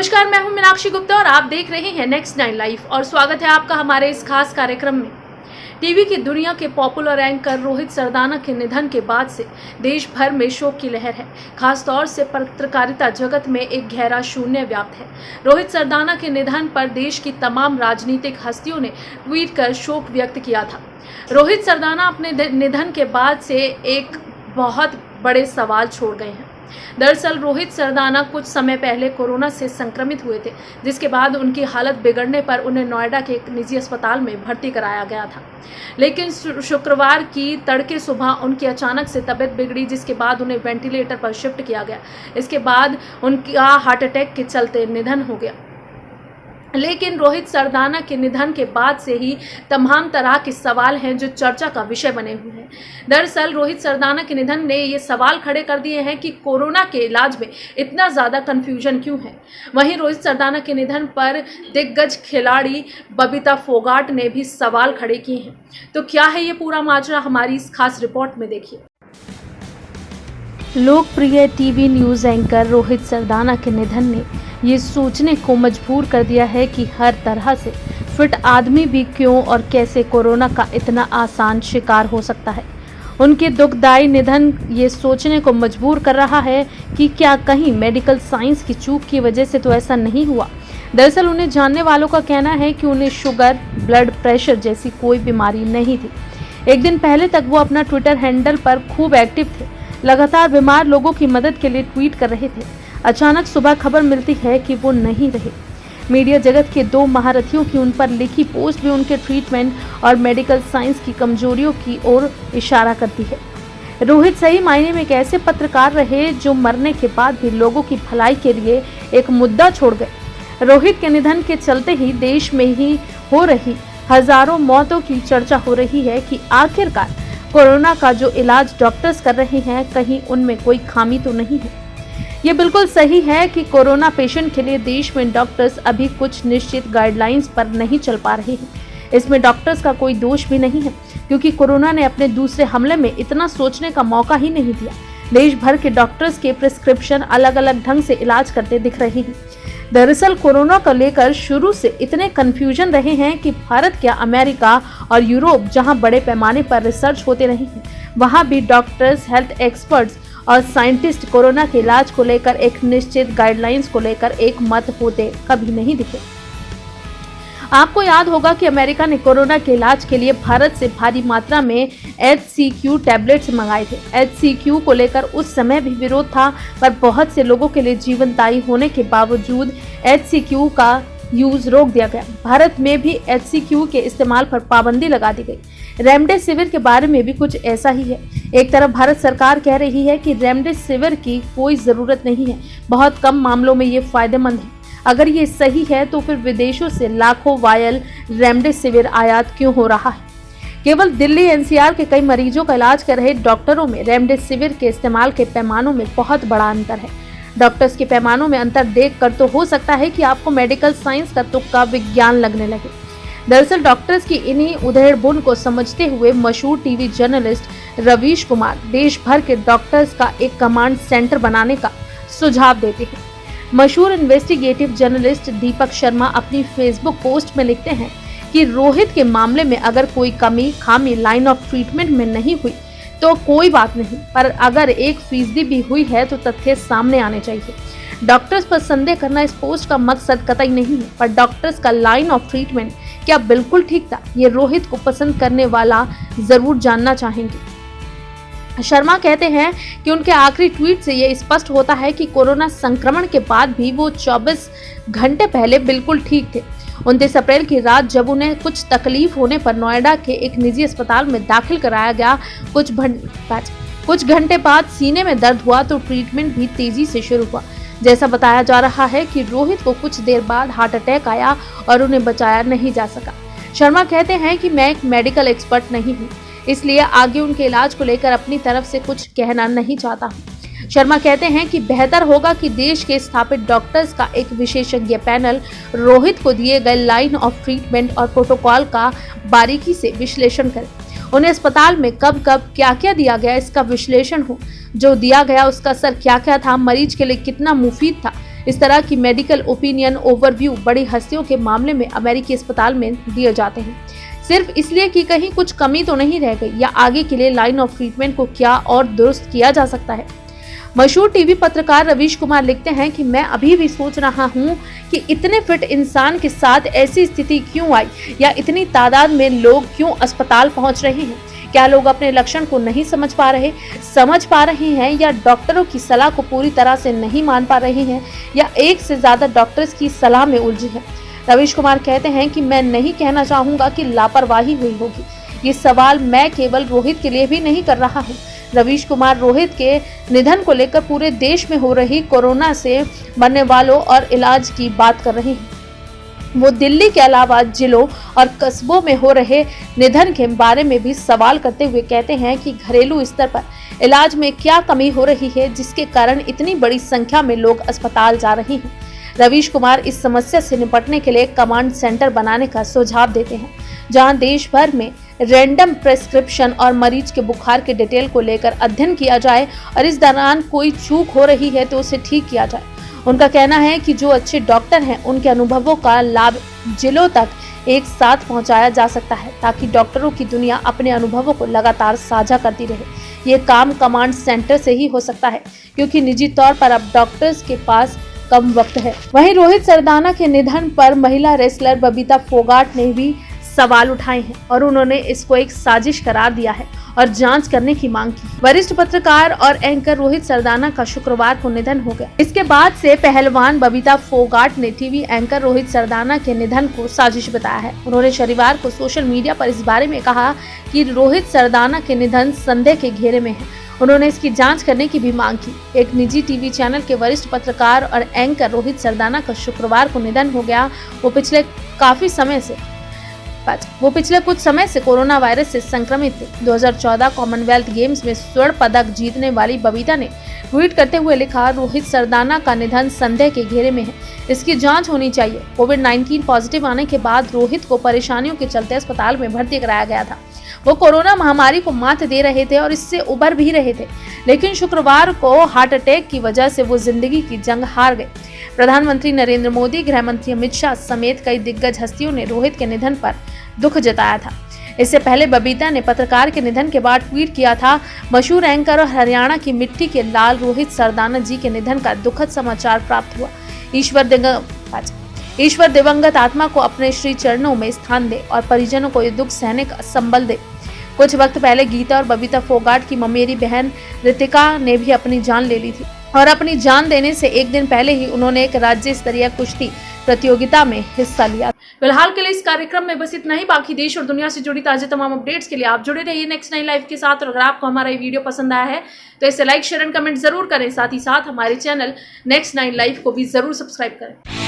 नमस्कार, मैं हूं मीनाक्षी गुप्ता और आप देख रहे हैं नेक्स्ट 9 लाइव और स्वागत है आपका हमारे इस खास कार्यक्रम में। टीवी की दुनिया के पॉपुलर एंकर रोहित सरदाना के निधन के बाद से देश भर में शोक की लहर है। खासतौर से पत्रकारिता जगत में एक गहरा शून्य व्याप्त है। रोहित सरदाना के निधन पर देश की तमाम राजनीतिक हस्तियों ने ट्वीट कर शोक व्यक्त किया था। रोहित सरदाना अपने निधन के बाद से एक बहुत बड़े सवाल छोड़ गए हैं। दरअसल रोहित सरदाना कुछ समय पहले कोरोना से संक्रमित हुए थे, जिसके बाद उनकी हालत बिगड़ने पर उन्हें नोएडा के एक निजी अस्पताल में भर्ती कराया गया था। लेकिन शुक्रवार की तड़के सुबह उनकी अचानक से तबीयत बिगड़ी, जिसके बाद उन्हें वेंटिलेटर पर शिफ्ट किया गया। इसके बाद उनका हार्ट अटैक के चलते निधन हो गया। लेकिन रोहित सरदाना के निधन के बाद से ही तमाम तरह के सवाल हैं जो चर्चा का विषय बने हुए हैं। दरअसल रोहित सरदाना के निधन ने ये सवाल खड़े कर दिए हैं कि कोरोना के इलाज में इतना ज़्यादा कन्फ्यूजन क्यों है। वहीं रोहित सरदाना के निधन पर दिग्गज खिलाड़ी बबीता फोगाट ने भी सवाल खड़े किए हैं। तो क्या है ये पूरा माजरा, हमारी इस खास रिपोर्ट में देखिए। लोकप्रिय TV news anchor Rohit Sardana के निधन ने ये सोचने को मजबूर कर दिया है कि हर तरह से फिट आदमी भी क्यों और कैसे कोरोना का इतना आसान शिकार हो सकता है। उनके दुखदायी निधन ये सोचने को मजबूर कर रहा है कि क्या कहीं मेडिकल साइंस की चूक की वजह से तो ऐसा नहीं हुआ। दरअसल उन्हें जानने वालों का कहना है कि उन्हें शुगर, ब्लड प्रेशर जैसी कोई बीमारी नहीं थी। एक दिन पहले तक वो अपना ट्विटर हैंडल पर खूब एक्टिव थे, लगातार बीमार लोगों की मदद के लिए ट्वीट कर रहे थे। अचानक सुबह खबर मिलती है कि वो नहीं रहे। मीडिया जगत के दो महारथियों की उन पर लिखी पोस्ट भी उनके ट्रीटमेंट और मेडिकल साइंस की कमजोरियों की ओर इशारा करती है। रोहित सही मायने में एक ऐसे पत्रकार रहे जो मरने के बाद भी लोगों की भलाई के लिए एक मुद्दा छोड़ गए। रोहित के निधन के चलते ही देश में ही हो रही हजारों मौतों की चर्चा हो रही है कि आखिरकार कोरोना का जो इलाज डॉक्टर्स कर रहे हैं, कहीं उनमें कोई खामी तो नहीं है। ये बिल्कुल सही है कि कोरोना पेशेंट के लिए देश में डॉक्टर्स अभी कुछ निश्चित गाइडलाइंस पर नहीं चल पा रहे हैं। इसमें डॉक्टर्स का कोई दोष भी नहीं है, क्योंकि कोरोना ने अपने दूसरे हमले में इतना सोचने का मौका ही नहीं दिया। देश भर के डॉक्टर्स के प्रिस्क्रिप्शन अलग अलग ढंग से इलाज करते दिख रहे हैं। दरअसल कोरोना को लेकर शुरू से इतने कंफ्यूजन रहे हैं कि भारत क्या, अमेरिका और यूरोप जहां बड़े पैमाने पर रिसर्च होते रहे हैं, वहां भी डॉक्टर्स, हेल्थ एक्सपर्ट्स और साइंटिस्ट कोरोना के इलाज को लेकर एक निश्चित गाइडलाइंस को लेकर एक मत होते कभी नहीं दिखे। आपको याद होगा कि अमेरिका ने कोरोना के इलाज के लिए भारत से भारी मात्रा में HCQ टैबलेट्स मंगाए थे। HCQ को लेकर उस समय भी विरोध था, पर बहुत से लोगों के लिए जीवनदायी होने के बावजूद HCQ का यूज रोक दिया गया। भारत में भी HCQ के इस्तेमाल पर पाबंदी लगा दी गई। रेमडेसिविर के बारे में भी कुछ ऐसा ही है। एक तरफ भारत सरकार कह रही है कि रेमडेसिविर की कोई जरूरत नहीं है, बहुत कम मामलों में ये फायदेमंद है। अगर ये सही है तो फिर विदेशों से लाखों वायल रेमडेसिविर आयात क्यों हो रहा है। केवल दिल्ली NCR के कई मरीजों का इलाज कर रहे डॉक्टरों में रेमडेसिविर के इस्तेमाल के पैमानों में बहुत बड़ा अंतर है। डॉक्टर्स के पैमानों में अंतर देखकर तो हो सकता है कि आपको मेडिकल साइंस का तुक्का विज्ञान लगने लगे। दरअसल डॉक्टर्स की इन्हीं उधेड़-बुन को समझते हुए मशहूर टीवी जर्नलिस्ट रवीश कुमार देश भर के डॉक्टर्स का एक कमांड सेंटर बनाने का सुझाव देते हैं। मशहूर इन्वेस्टिगेटिव जर्नलिस्ट दीपक शर्मा अपनी फेसबुक पोस्ट में लिखते हैं कि रोहित के मामले में अगर कोई कमी खामी लाइन ऑफ ट्रीटमेंट में नहीं हुई तो कोई बात नहीं, पर अगर 1% भी हुई है तो तथ्य सामने आने चाहिए। डॉक्टर्स पर संदेह करना इस पोस्ट का मकसद कतई नहीं है, पर डॉक्टर्स का लाइन ऑफ ट्रीटमेंट क्या बिल्कुल ठीक था, ये रोहित को पसंद करने वाला जरूर जानना चाहेंगे। शर्मा कहते हैं कि उनके आखिरी ट्वीट से ये स्पष्ट होता है कि कोरोना संक्रमण के बाद भी वो 24 घंटे पहले बिल्कुल ठीक थे। 29 अप्रैल की रात जब उन्हें कुछ तकलीफ होने पर नोएडा के एक निजी अस्पताल में दाखिल कराया गया, कुछ घंटे बाद सीने में दर्द हुआ तो ट्रीटमेंट भी तेजी से शुरू हुआ। जैसा बताया जा रहा है कि रोहित को कुछ देर बाद हार्ट अटैक आया और उन्हें बचाया नहीं जा सका। शर्मा कहते हैं कि मैं एक मेडिकल एक्सपर्ट नहीं हूँ, इसलिए आगे उनके इलाज को लेकर अपनी तरफ से कुछ कहना नहीं चाहता हूँ। शर्मा कहते हैं कि बेहतर होगा कि देश के स्थापित डॉक्टर्स का एक विशेषज्ञ पैनल रोहित को दिए गए लाइन ऑफ ट्रीटमेंट और प्रोटोकॉल का बारीकी से विश्लेषण करे। उन्हें अस्पताल में कब कब क्या क्या दिया गया इसका विश्लेषण हो, जो दिया गया उसका असर क्या क्या था, मरीज के लिए कितना मुफीद था, इस तरह की मेडिकल ओपिनियन ओवरव्यू बड़ी हस्तियों के मामले में अमेरिकी अस्पताल में दिए जाते हैं, सिर्फ इसलिए कि कहीं कुछ कमी तो नहीं रह गई या आगे के लिए लाइन ऑफ ट्रीटमेंट को क्या और दुरुस्त किया जा सकता है। मशहूर टीवी पत्रकार रवीश कुमार लिखते हैं कि मैं अभी भी सोच रहा हूं कि इतने फिट इंसान के साथ ऐसी स्थिति क्यों आई या इतनी तादाद में लोग क्यों अस्पताल पहुंच रहे हैं। क्या लोग अपने लक्षण को नहीं समझ पा रहे हैं या डॉक्टरों की सलाह को पूरी तरह से नहीं मान पा रहे हैं या एक से ज्यादा डॉक्टर्स की सलाह में उलझे हैं। रवीश कुमार कहते हैं कि मैं नहीं कहना चाहूंगा कि लापरवाही हुई होगी। ये सवाल मैं केवल रोहित के लिए भी नहीं कर रहा हूँ। रवीश कुमार रोहित के निधन को लेकर पूरे देश में हो रही कोरोना से मरने वालों और इलाज की बात कर रहे हैं। वो दिल्ली के अलावा जिलों और कस्बों में हो रहे निधन के बारे में भी सवाल करते हुए कहते हैं कि घरेलू स्तर पर इलाज में क्या कमी हो रही है जिसके कारण इतनी बड़ी संख्या में लोग अस्पताल जा रहे हैं। रवीश कुमार इस समस्या से निपटने के लिए कमांड सेंटर बनाने का सुझाव देते हैं, जहां देश भर में रैंडम प्रेस्क्रिप्शन और मरीज के बुखार के डिटेल को लेकर अध्ययन किया जाए और इस दौरान कोई चूक हो रही है तो उसे ठीक किया जाए। उनका कहना है कि जो अच्छे डॉक्टर हैं उनके अनुभवों का लाभ जिलों तक एक साथ पहुंचाया जा सकता है ताकि डॉक्टरों की दुनिया अपने अनुभवों को लगातार साझा करती रहे। ये काम कमांड सेंटर से ही हो सकता है क्योंकि निजी तौर पर अब डॉक्टर्स के पास कम वक्त है। वहीं रोहित सरदाना के निधन पर महिला रेसलर बबीता फोगाट ने भी सवाल उठाए हैं और उन्होंने इसको एक साजिश करार दिया है और जांच करने की मांग की। वरिष्ठ पत्रकार और एंकर रोहित सरदाना का शुक्रवार को निधन हो गया। इसके बाद से पहलवान बबीता फोगाट ने टीवी एंकर रोहित सरदाना के निधन को साजिश बताया है। उन्होंने शनिवार को सोशल मीडिया पर इस बारे में कहा कि रोहित सरदाना के निधन संदेह के घेरे में है। उन्होंने इसकी जांच करने की भी मांग की। एक निजी टीवी चैनल के वरिष्ठ पत्रकार और एंकर रोहित सरदाना का शुक्रवार को निधन हो गया। वो पिछले कुछ समय से कोरोना वायरस से संक्रमित थे। 2014 कॉमनवेल्थ गेम्स में स्वर्ण पदक जीतने वाली बबीता ने ट्वीट करते हुए लिखा, रोहित सरदाना का निधन संदेह के घेरे में है, इसकी जांच होनी चाहिए। कोविड-19 पॉजिटिव आने के बाद रोहित को परेशानियों के चलते अस्पताल में भर्ती कराया गया था। वो कोरोना महामारी को मात दे रहे थे और इससे उबर भी रहे थे, लेकिन शुक्रवार को हार्ट अटैक की वजह से वो जिंदगी की जंग हार गए। प्रधानमंत्री नरेंद्र मोदी, गृह मंत्री अमित शाह समेत कई दिग्गज हस्तियों ने रोहित के निधन पर दुख जताया था। इससे पहले बबीता ने पत्रकार के निधन के बाद ट्वीट किया था, मशहूर एंकर और हरियाणा की मिट्टी के लाल रोहित सरदाना जी के निधन का दुखद समाचार प्राप्त हुआ। ईश्वर दिवंगत आत्मा को अपने श्री चरणों में स्थान दे और परिजनों को ये दुख सहने का संबल दे। कुछ वक्त पहले गीता और बबीता फोगाट की ममेरी बहन रितिका ने भी अपनी जान ले ली थी और अपनी जान देने से एक दिन पहले ही उन्होंने एक राज्य स्तरीय कुश्ती प्रतियोगिता में हिस्सा लिया। फिलहाल के लिए इस कार्यक्रम में बस इतना ही। बाकी देश और दुनिया से जुड़ी ताजे तमाम अपडेट्स के लिए आप जुड़े रहिए नेक्स्ट 9 लाइव के साथ। और अगर आपको हमारा ये वीडियो पसंद आया है तो इसे लाइक, शेयर एंड कमेंट जरूर करें। साथ ही साथ हमारे चैनल नेक्स्ट 9 लाइव को भी जरूर सब्सक्राइब करें।